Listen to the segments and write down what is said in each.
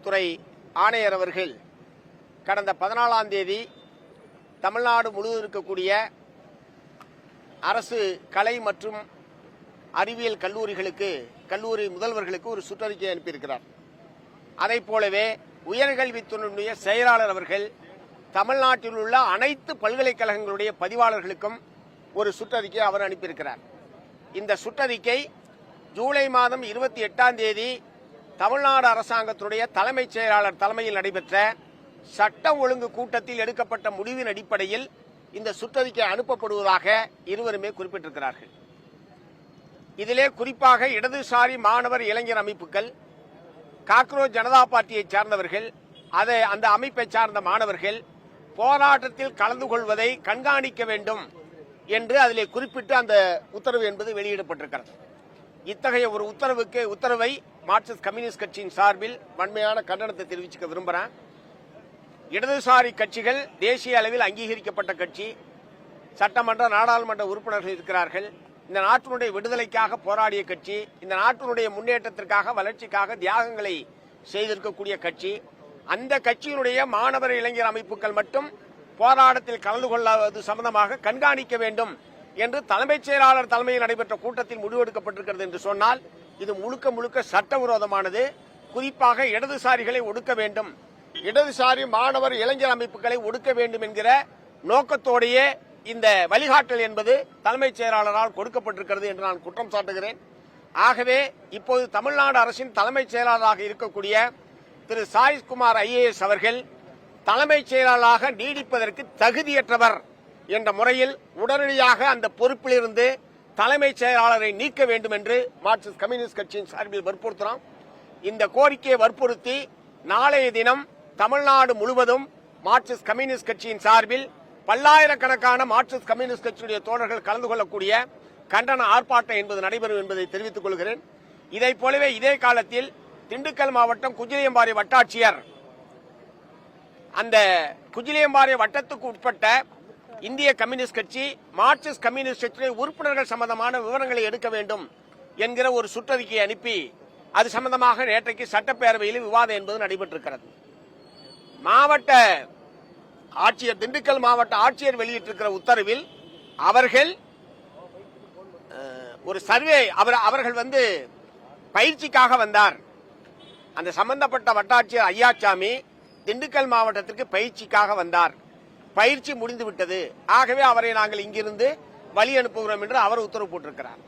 துறை ஆணையர் அவர்கள் கடந்த 14ஆம் தேதி தமிழ்நாடு முழுவதும் இருக்கக்கூடிய அரசு கலை மற்றும் அறிவியல் கல்லூரி முதல்வர்களுக்கு ஒரு சுற்றறிக்கை அனுப்பியிருக்கிறார். அதை போலவே உயர்கல்வித்துறையினுடைய செயலாளர் அவர்கள் தமிழ்நாட்டில் உள்ள அனைத்து பல்கலைக்கழகங்களுடைய பதிவாளர்களுக்கும் ஒரு சுற்றறிக்கை அவர் அனுப்பியிருக்கிறார். இந்த சுற்றறிக்கை ஜூலை மாதம் 28ஆம் தேதி தமிழ்நாடு அரசாங்கத்துடைய தலைமைச் செயலாளர் தலைமையில் நடைபெற்ற சட்டம் ஒழுங்கு கூட்டத்தில் எடுக்கப்பட்ட முடிவின் அடிப்படையில் இந்த சுற்றறிக்கை அனுப்பப்படுவதாக இருவருமே குறிப்பிட்டிருக்கிறார்கள். இதிலே குறிப்பாக இடதுசாரி மாணவர் இளைஞர் அமைப்புகள், காக்ரோச் ஜனதா பார்ட்டியை சார்ந்தவர்கள், அந்த அமைப்பை சார்ந்த மாணவர்கள் போராட்டத்தில் கலந்து கொள்வதை கண்காணிக்க வேண்டும் என்று அதிலே குறிப்பிட்டு அந்த உத்தரவு என்பது வெளியிடப்பட்டிருக்கிறது. இத்தகைய ஒரு உத்தரவை மார்க்சிஸ்ட் கம்யூனிஸ்ட் கட்சியின் சார்பில் வன்மையான கண்டனத்தை தெரிவிச்சுக்க விரும்புகிறேன். இடதுசாரி கட்சிகள் தேசிய அளவில் அங்கீகரிக்கப்பட்ட கட்சி, சட்டமன்ற நாடாளுமன்ற உறுப்பினர்கள் இருக்கிறார்கள். இந்த நாட்டினுடைய விடுதலைக்காக போராடிய கட்சி, இந்த நாட்டினுடைய முன்னேற்றத்திற்காக வளர்ச்சிக்காக தியாகங்களை செய்திருக்கக்கூடிய கட்சி. அந்த கட்சியினுடைய மாணவர் இளைஞர் அமைப்புகள் மட்டும் போராட்டத்தில் கலந்து கொள்ளாதது சம்பந்தமாக கண்காணிக்க வேண்டும் என்று தலைமைச் செயலாளர் தலைமையில் நடைபெற்ற கூட்டத்தில் முடிவெடுக்கப்பட்டிருக்கிறது என்று சொன்னால் இது முழுக்க முழுக்க சட்டவிரோதமானது. குறிப்பாக இடதுசாரிகளை ஒடுக்க வேண்டும், இடதுசாரி மாணவர் இளைஞர் அமைப்புகளை ஒடுக்க வேண்டும் என்கிற நோக்கத்தோடையே இந்த வழிகாட்டல் என்பது தலைமைச் செயலாளரால் கொடுக்கப்பட்டிருக்கிறது என்று நான் குற்றம் சாட்டுகிறேன். ஆகவே இப்போது தமிழ்நாடு அரசின் தலைமைச் செயலாளராக இருக்கக்கூடிய திரு சாய்குமார் IAS அவர்கள் தலைமைச் செயலாளராக நீடிப்பதற்கு தகுதியற்றவர் என்ற முறையில் உடனடியாக அந்த பொறுப்பிலிருந்து தலைமைச் செயலாளரை நீக்க வேண்டும் என்று மார்க்சிஸ்ட் கம்யூனிஸ்ட் கட்சியின் சார்பில் வற்புறுத்துகிறோம். இந்த கோரிக்கையை வற்புறுத்தி நாளைய தினம் தமிழ்நாடு முழுவதும் மார்க்சிஸ்ட் கம்யூனிஸ்ட் கட்சியின் சார்பில் பல்லாயிரக்கணக்கான மார்க்சிஸ்ட் கம்யூனிஸ்ட் கட்சியுடைய தோழர்கள் கலந்து கொள்ளக்கூடிய கண்டன ஆர்ப்பாட்டம் என்பது நடைபெறும் என்பதை தெரிவித்துக் கொள்கிறேன். இதை போலவே இதே காலத்தில் திண்டுக்கல் மாவட்டம் குஜிலியம்பாறை வட்டாட்சியர், அந்த குஜிலியம்பாறை வட்டத்துக்கு உட்பட்ட இந்திய கம்யூனிஸ்ட் கட்சி, மார்க்சிஸ்ட் கம்யூனிஸ்ட் கட்சியுடைய உறுப்பினர்கள் சம்பந்தமான விவரங்களை எடுக்க வேண்டும் என்கிற ஒரு சுற்றறிக்கையை அனுப்பி அது சம்பந்தமாக நேற்றைக்கு சட்டப்பேரவையில் விவாதம் என்பது நடைபெற்றிருக்கிறது. மாவட்ட ஆட்சியர், திண்டுக்கல் மாவட்ட ஆட்சியர் வெளியிட்டிருக்கிற உத்தரவில் அவர்கள் ஒரு சர்வே, அவர்கள் பயிற்சிக்காக வந்தார். அந்த சம்பந்தப்பட்ட வட்டாட்சியர் ஐயாச்சாமி திண்டுக்கல் மாவட்டத்திற்கு பயிற்சிக்காக வந்தார். பயிற்சி முடிந்துவிட்டது, ஆகவே அவரை நாங்கள் இங்கிருந்து வழி அனுப்புகிறோம் என்று அவர் உத்தரவு போட்டிருக்கிறார்.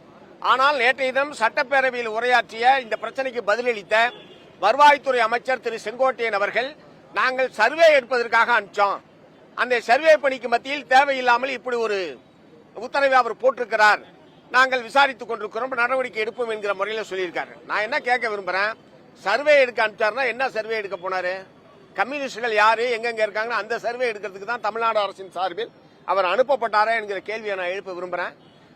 ஆனால் நேற்றைய தினம் சட்டப்பேரவையில் உரையாற்றிய இந்த பிரச்சனைக்கு பதிலளித்த வருவாய்த்துறை அமைச்சர் திரு செங்கோட்டையன் அவர்கள், நாங்கள் சர்வே எடுப்பதற்காக அனுப்பிச்சோம், அந்த சர்வே பணிக்கு மத்தியில் தேவையில்லாமல் இப்படி ஒரு உத்தரவை அவர் போட்டிருக்கிறார், நாங்கள் விசாரித்துக் கொண்டிருக்கிறோம், நடவடிக்கை எடுப்போம் என்கிற முறையில் சொல்லியிருக்காரு. நான் என்ன கேட்க விரும்புறேன், சர்வே எடுக்க அனுப்பிச்சாருன்னா என்ன சர்வே எடுக்க போனாரு? கம்யூனிஸ்டுகள் யாரு எங்கெங்க இருக்காங்க அந்த சர்வே எடுக்கிறதுக்கு தான் தமிழ்நாடு அரசின் சார்பில் அவர் அனுப்பப்பட்டாரா என்கிற கேள்வியை நான் எழுப்ப விரும்புறேன்.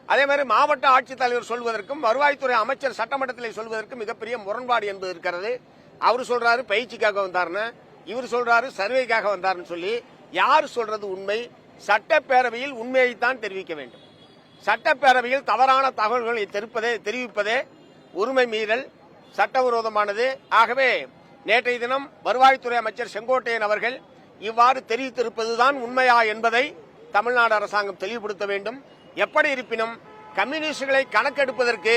அதே மாதிரி மாவட்ட ஆட்சித்தலைவர் சொல்வதற்கும் வருவாய்த்துறை அமைச்சர் சட்டமன்றத்தில் சொல்வதற்கும் மிகப்பெரிய முரண்பாடு என்பது இருக்கிறது. அவர் சொல்றாரு பயிற்சிக்காக வந்தாருன்னு, இவர் சொல்றாரு சர்வேக்காக வந்தாருன்னு சொல்லி யார் சொல்றது உண்மை? சட்டப்பேரவையில் உண்மையைத்தான் தெரிவிக்க வேண்டும். சட்டப்பேரவையில் தவறான தகவல்களை தெரிவிப்பதே உரிமை மீறல், சட்டவிரோதமானது. ஆகவே நேற்றைய தினம் வருவாய்த்துறை அமைச்சர் செங்கோட்டையன் அவர்கள் இவ்வாறு தெரிவித்திருப்பதுதான் உண்மையா என்பதை தமிழ்நாடு அரசாங்கம் தெளிவுபடுத்த வேண்டும். எப்படி இருப்பினும் கம்யூனிஸ்டுகளை கணக்கெடுப்பதற்கு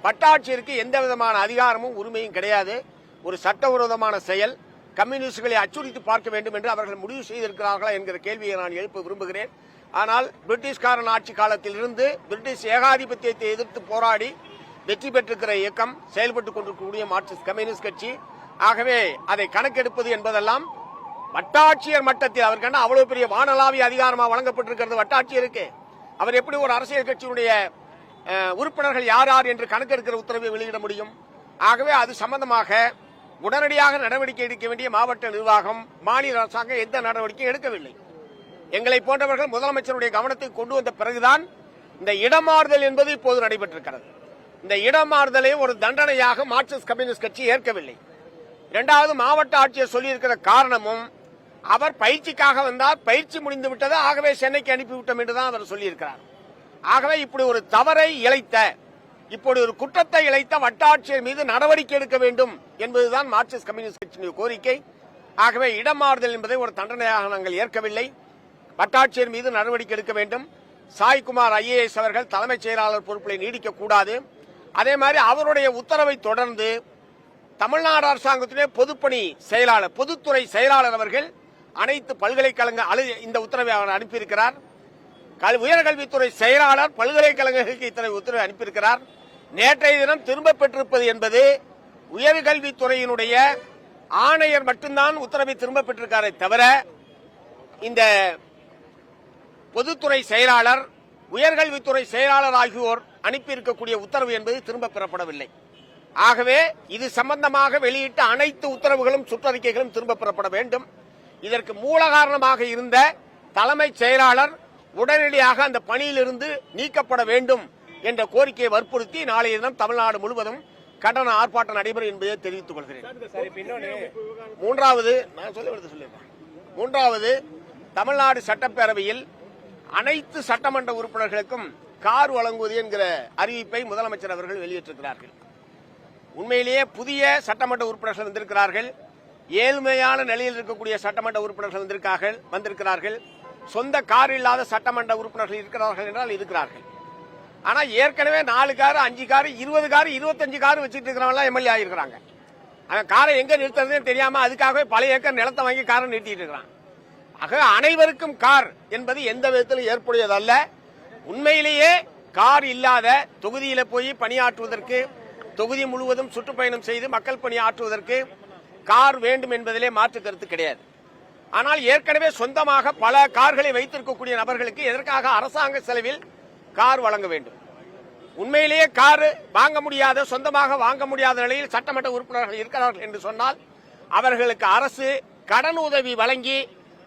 வட்டாட்சியருக்கு எந்த விதமான அதிகாரமும் உரிமையும் கிடையாது. ஒரு சட்டவிரோதமான செயல். கம்யூனிஸ்டுகளை அச்சுறுத்தி பார்க்க வேண்டும் என்று அவர்கள் முடிவு செய்திருக்கிறார்களா என்கிற கேள்வியை நான் எழுப்ப விரும்புகிறேன். ஆனால் பிரிட்டிஷ்காரன் ஆட்சி காலத்தில் இருந்து பிரிட்டிஷ் ஏகாதிபத்தியத்தை எதிர்த்து போராடி வெற்றி பெற்றிருக்கிற இயக்கம் செயல்பட்டுக் கொண்டிருக்கக்கூடிய மார்க்சிஸ்ட் கம்யூனிஸ்ட் கட்சி. ஆகவே அதை கணக்கெடுப்பது என்பதெல்லாம் வட்டாட்சியர் மட்டத்தில், அவருக்கு அவ்வளவு பெரிய வானளாவிய அதிகாரமாக வழங்கப்பட்டிருக்கிறது வட்டாட்சியருக்கு. அவர் எப்படி ஒரு அரசியல் கட்சியினுடைய உறுப்பினர்கள் யார் யார் என்று கணக்கெடுக்கிற உத்தரவை வெளியிட முடியும்? ஆகவே அது சம்பந்தமாக உடனடியாக நடவடிக்கை எடுக்க வேண்டிய மாவட்ட நிர்வாகம், மாநில அரசாங்கம் எந்த நடவடிக்கையும் எடுக்கவில்லை. எங்களை போன்றவர்கள் முதலமைச்சருடைய கவனத்துக்கு கொண்டு வந்த பிறகுதான் இந்த இடமாறுதல் என்பது இப்போது நடைபெற்றிருக்கிறது. இந்த இடமாறுதலை ஒரு தண்டனையாக மார்க்சிஸ்ட் கம்யூனிஸ்ட் கட்சி ஏற்கவில்லை. இரண்டாவது, மாவட்ட ஆட்சியர் சொல்லியிருக்கிற காரணமும் அவர் பயிற்சிக்காக வந்தார், பயிற்சி முடிந்து விட்டது, ஆகவே சென்னைக்கு அனுப்பிவிட்டோம் என்றுதான் அவர் சொல்லியிருக்கிறார். ஆகவே இப்படி ஒரு தவறை இழைத்த இப்படி ஒரு குற்றத்தை இழைத்த வட்டாட்சியர் மீது நடவடிக்கை எடுக்க வேண்டும் என்பதுதான் மார்க்சிஸ்ட் கம்யூனிஸ்ட் கட்சியின் கோரிக்கை. ஆகவே இடமாறுதல் என்பதை ஒரு தண்டனையாக நாங்கள் ஏற்கவில்லை. வட்டாட்சியர் மீது நடவடிக்கை எடுக்க வேண்டும். சாய்குமார் IAS அவர்கள் தலைமைச் செயலாளர் பொறுப்பில் நீடிக்க கூடாது. அதே மாதிரி அவருடைய உத்தரவை தொடர்ந்து தமிழ்நாடு அரசாங்கத்திலே பொதுப்பணி செயலாளர், பொதுத்துறை செயலாளர் அவர்கள் அனைத்து பல்கலைக்கழக இந்த உத்தரவை அவர் அனுப்பியிருக்கிறார். உயர்கல்வித்துறை செயலாளர் பல்கலைக்கழகங்களுக்கு இத்தனை உத்தரவை அனுப்பியிருக்கிறார். நேற்றைய தினம் திரும்ப பெற்றிருப்பது என்பது உயர்கல்வித்துறையினுடைய ஆணையர் மட்டும்தான் உத்தரவை திரும்ப பெற்றிருக்காரே தவிர இந்த பொதுத்துறை செயலாளர், உயர்கல்வித்துறை செயலாளர் ஆகியோர் அனுப்பியிருக்கக்கூடிய உத்தரவு என்பது திரும்ப பெறப்படவில்லை. ஆகவே இது சம்பந்தமாக வெளியிட்ட அனைத்து உத்தரவுகளும் சுற்றறிக்கைகளும் திரும்ப பெறப்பட வேண்டும். இதற்கு மூல காரணமாக இருந்த தலைமைச் செயலாளர் உடனடியாக அந்த பணியிலிருந்து நீக்கப்பட வேண்டும் என்ற கோரிக்கையை வற்புறுத்தி நாளைய தினம் தமிழ்நாடு முழுவதும் கண்டன ஆர்ப்பாட்டம் நடைபெறும் என்பதை தெரிவித்துக் கொள்கிறேன். மூன்றாவது, தமிழ்நாடு சட்டப்பேரவையில் அனைத்து சட்டமன்ற உறுப்பினர்களுக்கும் கார் வழங்குவது என்கிற அறிவிப்பை முதலமைச்சர் அவர்கள் வெளியிட்டிருக்கிறார்கள். உண்மையிலேயே புதிய சட்டமன்ற உறுப்பினர்கள் வந்திருக்கிறார்கள். ஏழ்மையான நிலையில் இருக்கக்கூடிய சட்டமன்ற உறுப்பினர்கள் வந்திருக்கிறார்கள். சொந்த கார் இல்லாத சட்டமன்ற உறுப்பினர்கள் இருக்கிறார்கள் என்றால் இருக்கிறார்கள். ஆனா ஏற்கனவே 4 கார், 5 கார், 20 கார், 25 கார் வச்சுட்டு இருக்கிறவங்க எம்எல்ஏ ஆகிருக்கிறாங்க. அவன் காரை எங்க நிறுத்துறதுன்னு தெரியாம அதுக்காகவே பழைய ஏக்கர் நிலத்தை வாங்கி காரை நிறுத்திட்டு இருக்கிறான். ஆக அனைவருக்கும் கார் என்பது எந்த விதத்திலும் ஏற்புடையதல்ல. உண்மையிலேயே கார் இல்லாத தொகுதியில போய் பணியாற்றுவதற்கு, தொகுதி முழுவதும் சுற்றுப்பயணம் செய்து மக்கள் பணி ஆற்றுவதற்கு கார் வேண்டும் என்பதிலே மாற்று கருத்து கிடையாது. ஆனால் ஏற்கனவே சொந்தமாக பல கார்களை வைத்திருக்கக்கூடிய நபர்களுக்கு எதற்காக அரசாங்க செலவில் கார் வழங்க வேண்டும்? உண்மையிலேயே கார் வாங்க முடியாத, சொந்தமாக வாங்க முடியாத நிலையில் சட்டமன்ற உறுப்பினர்கள் இருக்கிறார்கள் என்று சொன்னால் அவர்களுக்கு அரசு கடன் உதவி வழங்கி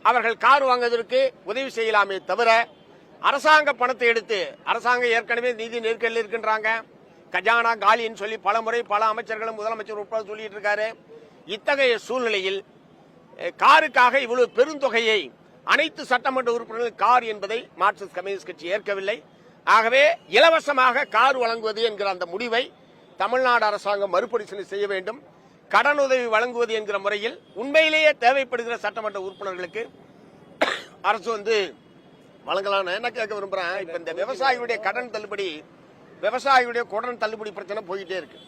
அவர்கள் கார் வாங்குவதற்கு உதவி செய்யலாமே தவிர அரசாங்க பணத்தை எடுத்து, அரசாங்கம் ஏற்கனவே நிதி நெருக்கடியில் இருக்கின்றாங்க, கஜானா காலின்னு சொல்லி பல முறை பல அமைச்சர்களும் முதலமைச்சர் உட்பட சொல்லிட்டு இருக்காரு. இத்தகைய சூழ்நிலையில் காருக்காக இவ்வளவு பெருந்தொகையை அனைத்து சட்டமன்ற உறுப்பினர்கள் கார் என்பதை மார்க்சிஸ்ட் கம்யூனிஸ்ட் கட்சி ஏற்கவில்லை. ஆகவே இலவசமாக கார் வழங்குவது என்கிற அந்த முடிவை தமிழ்நாடு அரசாங்கம் மறுபரிசீலனை செய்ய வேண்டும். கடனுதவி வழங்குவது என்கிற முறையில் உண்மையிலேயே தேவைப்படுகிற சட்டமன்ற உறுப்பினர்களுக்கு அரசு வழங்கலாம். என்ன கேட்க விரும்புறேன், இப்ப இந்த விவசாயிகளுடைய கடன் தள்ளுபடி, விவசாயிகளுடைய கடன் தள்ளுபடி பிரச்சனை போயிட்டே இருக்கு.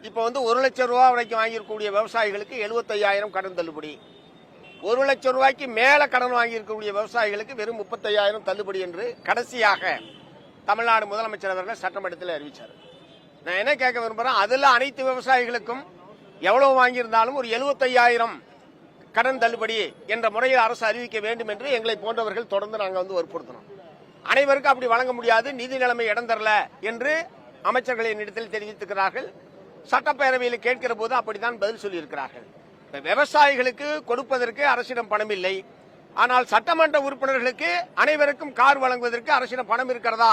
இப்ப 1 லட்சம் ரூபாய் வரைக்கும் வாங்கியிருக்கக்கூடிய விவசாயிகளுக்கு 75,000 கடன் தள்ளுபடி, 1 லட்சம் ரூபாய்க்கு மேல கடன் வாங்கியிருக்கக்கூடிய விவசாயிகளுக்கு வெறும் 35,000 தள்ளுபடி என்று கடைசியாக தமிழ்நாடு முதலமைச்சர் அவர்கள் சட்டமன்றத்தில் அறிவிச்சார். நான் என்ன கேட்க விரும்புறேன், அதுல அனைத்து விவசாயிகளுக்கும் எவ்வளவு வாங்கியிருந்தாலும் ஒரு 75,000 கடன் தள்ளுபடி என்ற முறையில் அரசு அறிவிக்க வேண்டும் என்று எங்களை போன்றவர்கள் தொடர்ந்து நாங்கள் வற்புறுத்தினோம். அனைவருக்கும் அப்படி வழங்க முடியாது, நிதி நிலைமை இடம் தரல என்று அமைச்சர்களின் இடத்தில் தெரிவித்திருக்கிறார்கள். சட்டப்பேரவையில் கேட்கிற போது அப்படித்தான் பதில் சொல்லியிருக்கிறார்கள். விவசாயிகளுக்கு கொடுப்பதற்கு அரசிடம் பணம் இல்லை, ஆனால் சட்டமன்ற உறுப்பினர்களுக்கு அனைவருக்கும் கார் வழங்குவதற்கு அரசிடம் பணம் இருக்கிறதா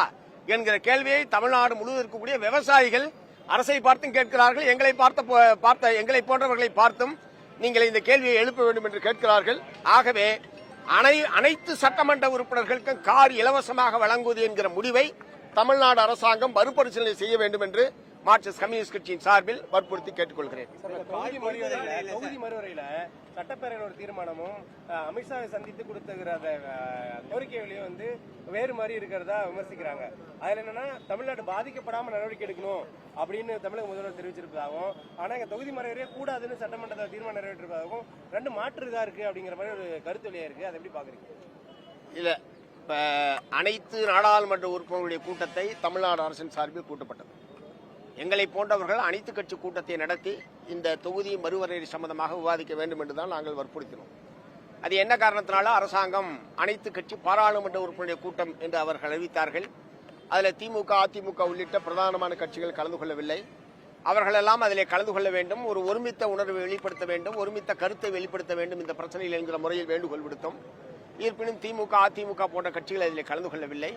என்கிற கேள்வியை தமிழ்நாடு முழுவதும் இருக்கக்கூடிய விவசாயிகள் அரசை பார்த்தும் கேட்கிறார்கள். எங்களை போன்றவர்களை பார்த்தும் நீங்கள் இந்த கேள்வியை எழுப்ப வேண்டும் என்று கேட்கிறார்கள். ஆகவே அனைத்து சட்டமன்ற உறுப்பினர்களுக்கும் கார் இலவசமாக வழங்குவது என்கிற முடிவை தமிழ்நாடு அரசாங்கம் மறுபரிசீலனை செய்ய வேண்டும் என்று மார்க்சிஸ்ட் கம்யூனிஸ்ட் கட்சியின் சார்பில் வற்புறுத்தி கேட்டுக்கொள்கிறேன். தொகுதி மறுவரையில சட்டப்பேரவையில் ஒரு தீர்மானமும் அமித்ஷாவை சந்தித்து கொடுத்துகிற கோரிக்கைகளையும் வேறு மாதிரி இருக்கிறதா விமர்சிக்கிறாங்க. அதுல என்னன்னா தமிழ்நாடு பாதிக்கப்படாம நடவடிக்கை எடுக்கணும் அப்படின்னு தமிழக முதல்வர் தெரிவிச்சிருப்பதாகவும், ஆனா எங்க தொகுதி மறுவரையே கூடாதுன்னு சட்டமன்றத்தில் தீர்மானம் நிறைவேற்றிருப்பதாகவும் 2 மாற்று இதா இருக்கு அப்படிங்கிற மாதிரி ஒரு கருத்து வெளியா இருக்கு. அதை எப்படி பாக்குறீங்க? இல்ல, இப்ப அனைத்து நாடாளுமன்ற உறுப்பினர்களுடைய கூட்டத்தை தமிழ்நாடு அரசின் சார்பில் கூட்டப்பட்டது. எங்களை போன்றவர்கள் அனைத்து கட்சி கூட்டத்தை நடத்தி இந்த தொகுதி மறுவரையறை சம்பந்தமாக விவாதிக்க வேண்டும் என்றுதான் நாங்கள் வற்புறுத்தினோம். அது என்ன காரணத்தினால அரசாங்கம் அனைத்து கட்சி பாராளுமன்ற உறுப்பினருடைய கூட்டம் என்று அவர்கள் அறிவித்தார்கள். அதில் திமுக, அதிமுக உள்ளிட்ட பிரதானமான கட்சிகள் கலந்து கொள்ளவில்லை. அவர்கள் எல்லாம் அதிலே கலந்து கொள்ள வேண்டும், ஒரு ஒருமித்த உணர்வை வெளிப்படுத்த வேண்டும், ஒருமித்த கருத்தை வெளிப்படுத்த வேண்டும் இந்த பிரச்சனையில் என்கிற முறையில் வேண்டுகோள் விடுத்தோம். இருப்பினும் திமுக, அதிமுக போன்ற கட்சிகள் அதிலே கலந்து கொள்ளவில்லை.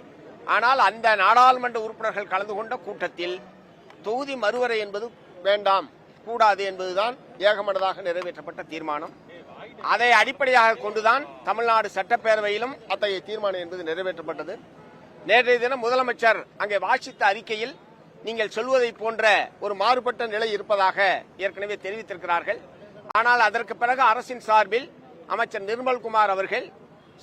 ஆனால் அந்த நாடாளுமன்ற உறுப்பினர்கள் கலந்து கொண்ட கூட்டத்தில் தொகுதி மறுவரை என்பது வேண்டாம், கூடாது என்பதுதான் ஏகமனதாக நிறைவேற்றப்பட்ட தீர்மானம். அதை அடிப்படையாக கொண்டுதான் தமிழ்நாடு சட்டப்பேரவையிலும் அத்தகைய தீர்மானம் என்பது நிறைவேற்றப்பட்டது. நேற்றைய தினம் முதலமைச்சர் அங்கே வாசித்த அறிக்கையில் நீங்கள் சொல்வதை போன்ற ஒரு மாறுபட்ட நிலை இருப்பதாக ஏற்கனவே தெரிவித்திருக்கிறார்கள். ஆனால் அதற்கு பிறகு அரசின் சார்பில் அமைச்சர் நிர்மல்குமார் அவர்கள்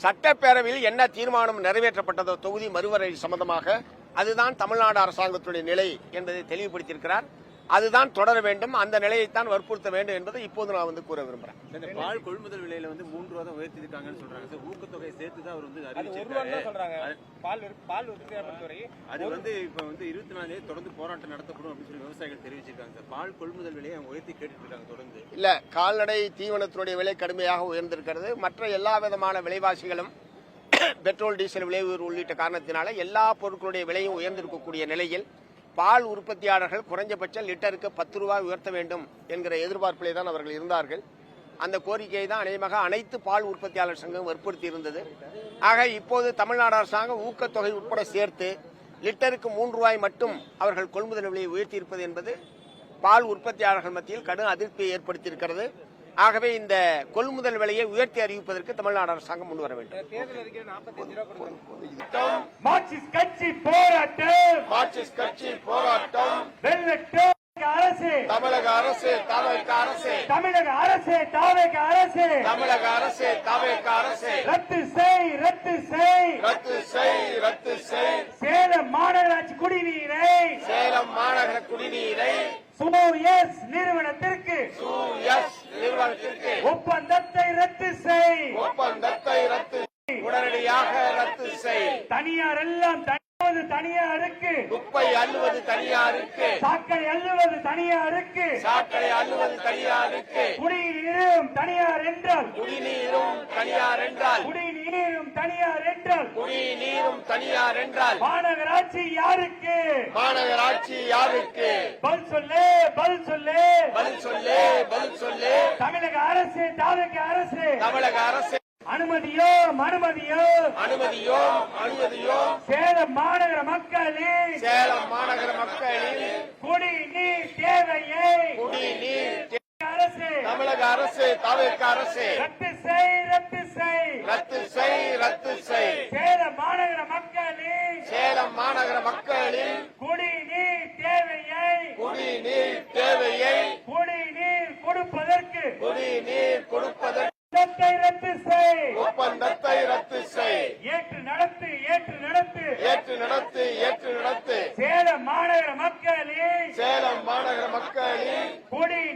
சட்டப்பேரவையில் என்ன தீர்மானம் நிறைவேற்றப்பட்டதோ தொகுதி மறுவரையறை சம்பந்தமாக அதுதான் தமிழ்நாடு அரசாங்கத்துடைய நிலை என்பதை தெளிவுபடுத்தியிருக்கிறார். அதுதான் தொடர வேண்டும், அந்த நிலையைத்தான் வற்புறுத்த வேண்டும் என்பதை இப்போது நான் கூற விரும்புறேன். இந்த பால் கொள்முதல் விலையில ₹3 தான் உயர்த்திருக்காங்கன்னு சொல்றாங்க சார். ஊக்கத்தொகை சேர்த்து தான் அவர் அறிவிச்சிருக்காரு. அது இப்ப 24 தொடர்ந்து போராட்டம் நடத்தப்படும் அப்படின்னு சொல்லி விவசாயிகள் தெரிவிச்சிருக்காங்க சார். பால் கொள்முதல் விலையை அவங்க உயர்த்தி கேட்டுட்டு இருக்காங்க தொடர்ந்து. இல்ல, கால்நடை தீவனத்தினுடைய விலை கடுமையாக உயர்ந்திருக்கிறது. மற்ற எல்லா விதமான விலைவாசிகளும் பெட்ரோல் டீசல் விலை உயர்வு உள்ளிட்ட காரணத்தினால எல்லா பொருட்களுடைய விலையும் உயர்ந்திருக்கக்கூடிய நிலையில் பால் உற்பத்தியாளர்கள் குறைஞ்சபட்ச லிட்டருக்கு ₹10 உயர்த்த வேண்டும் என்கிற எதிர்பார்ப்பிலே தான் அவர்கள் இருந்தார்கள். அந்த கோரிக்கையை தான் அநேகமாக அனைத்து பால் உற்பத்தியாளர் சங்கம் வற்புறுத்தி இருந்தது. ஆக இப்போது தமிழ்நாடு அரசாங்கம் ஊக்கத்தொகை உட்பட சேர்த்து லிட்டருக்கு ₹3 மட்டும் அவர்கள் கொள்முதல் விலையை உயர்த்தியிருப்பது என்பது பால் உற்பத்தியாளர்கள் மத்தியில் கடும் அதிருப்தியை ஏற்படுத்தியிருக்கிறது. ஆகவே இந்த கொள்முதல் விலையை உயர்த்தி அறிவிப்பதற்கு தமிழ்நாடு அரசாங்கம் முன்வர வேண்டும். மார்க்சிஸ்ட் கட்சி போராட்டம், மார்க்சிஸ்ட் கட்சி போராட்டம், வெள்ளட்டும் அரசு, தமிழக அரசு, தமிழக அரசு, தமிழக அரசு, தாவேக அரசு, தமிழக அரசு, தமிழக அரசு, ரத்து செய், ரத்து செய், ரத்து செய், ரத்து செய், சேலம் மாநகராட்சி குடிநீரை, சேலம் மாநகர குடிநீரை சூஎஸ் நிறுவனத்திற்கு, சூஎஸ் நிறுவனத்திற்கு ஒப்பந்தத்தை ரத்து செய், ஒப்பந்தத்தை ரத்து உடனடியாக ரத்து செய். தனியார் எல்லாம் தனியாருக்கு, குப்பை அள்ளுவது தனியாருக்கு, சாக்கடை அள்ளுவது தனியாருக்கு, சாக்கடை அள்ளுவது தனியாருக்கு, குடிநீரும் தனியார் என்றால், குடிநீரும் தனியார் என்றால், குடிநீரும் தனியார் என்றால், குடிநீரும் தனியார் என்றால் மாநகராட்சி யாருக்கு, மாநகராட்சி யாருக்கு? பதில் சொல்லு, பதில் சொல்லு, பதில் சொல்லு, பதில் சொல்லு. தமிழக அரசு, தாவேக அரசு, தமிழக அரசு அனுமதியோ, அனுமதியோ, அனுமதியோ, அனுமதியோ, சேலம் மாநகர மக்களின், சேலம் மாநகர மக்களின் குடிநீர் தேவையை குடிநீர் அரசு, தமிழக அரசு, தமிழக அரசு ரத்து செய், ரத்து செய், ரத்து செய், ரத்து செய். சேலம் மாநகர மக்களின், சேலம் மாநகர மக்களின் குடிநீர் தேவையை, குடிநீர் தேவையை, குடிநீர் கொடுப்பதற்கு, குடிநீர் கொடுப்பதற்கு ரத்து செய், ஒப்பந்தத்தை ரத்து செய். ஏற்று நடத்து, ஏற்று நடத்து, ஏற்று நடத்து, ஏற்று நடத்து. சேலம் மாநகர மக்களின், சேலம் மாநகர மக்களின்